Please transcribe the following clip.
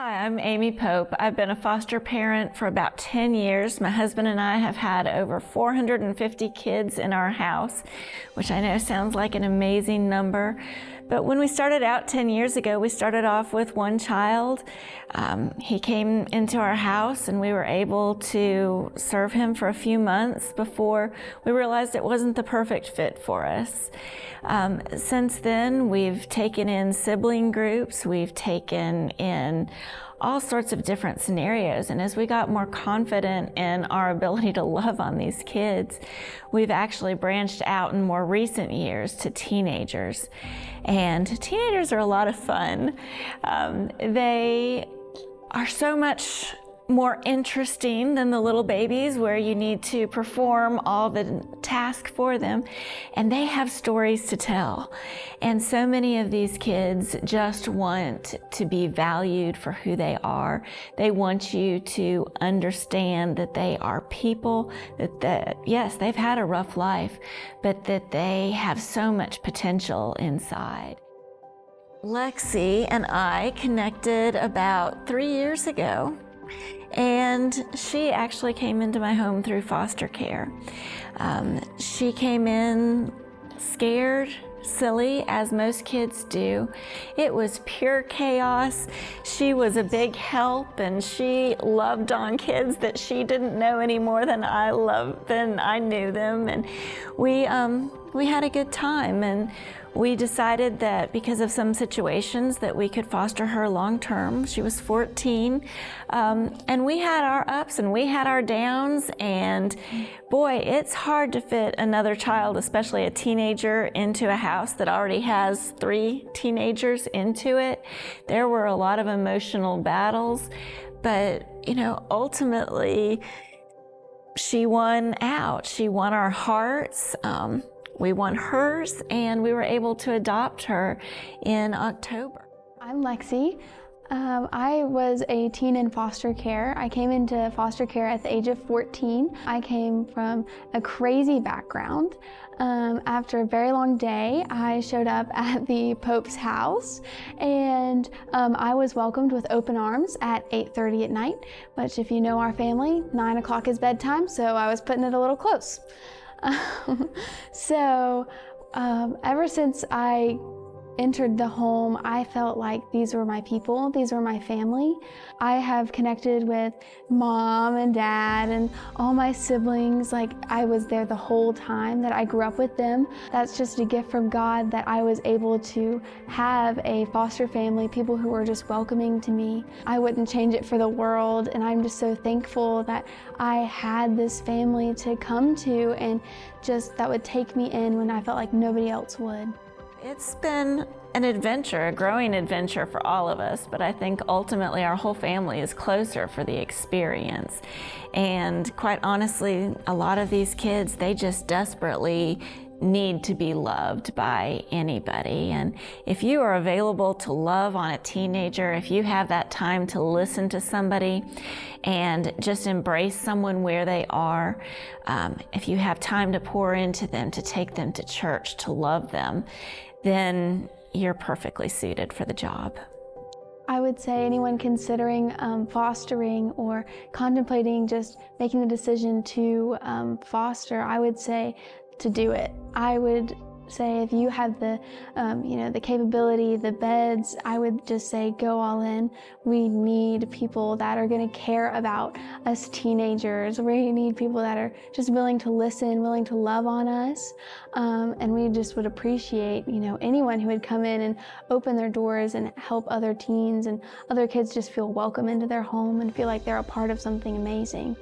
Hi, I'm Amy Pope. I've been a foster parent for about 10 years. My husband and I have had over 450 kids in our house, which I know sounds like an amazing number. But when we started out 10 years ago, we started off with one child. He came into our house and we were able to serve him for a few months before we realized it wasn't the perfect fit for us. Since then, we've taken in sibling groups, we've taken in all sorts of different scenarios. And as we got more confident in our ability to love on these kids, we've actually branched out in more recent years to teenagers. And teenagers are a lot of fun. They are so much more interesting than the little babies where you need to perform all the tasks for them, and they have stories to tell. And so many of these kids just want to be valued for who they are. They want you to understand that they are people, that yes, they've had a rough life, but that they have so much potential inside. Lexi and I connected about 3 years ago. And she actually came into my home through foster care. She came in scared, silly, as most kids do. It was pure chaos. She was a big help, and she loved on kids that she didn't know any more than I knew them. And we had a good time, and we decided that because of some situations that we could foster her long term. She was 14, and we had our ups and we had our downs, and boy, it's hard to fit another child, especially a teenager, into a house that already has 3 teenagers into it. There were a lot of emotional battles, but ultimately she won out. She won our hearts. We won hers, and we were able to adopt her in October. I'm Lexi. I was a teen in foster care. I came into foster care at the age of 14. I came from a crazy background. After a very long day, I showed up at the Pope's house, and I was welcomed with open arms at 8:30 at night, which, if you know our family, 9 o'clock is bedtime, so I was putting it a little close. Ever since I entered the home, I felt like these were my people, these were my family. I have connected with mom and dad and all my siblings, like I was there the whole time, that I grew up with them. That's just a gift from God that I was able to have a foster family, people who were just welcoming to me. I wouldn't change it for the world, and I'm just so thankful that I had this family to come to, and just that would take me in when I felt like nobody else would. It's been an adventure, a growing adventure for all of us, but I think ultimately our whole family is closer for the experience. And quite honestly, a lot of these kids, they just desperately need to be loved by anybody. And if you are available to love on a teenager, if you have that time to listen to somebody and just embrace someone where they are, if you have time to pour into them, to take them to church, to love them, then you're perfectly suited for the job. I would say anyone considering fostering or contemplating just making the decision to foster, I would say to do it. I would say if you have the the capability, the beds, I would just say go all in. We need people that are going to care about us teenagers. We need people that are just willing to listen, willing to love on us, and we just would appreciate anyone who would come in and open their doors and help other teens and other kids just feel welcome into their home and feel like they're a part of something amazing.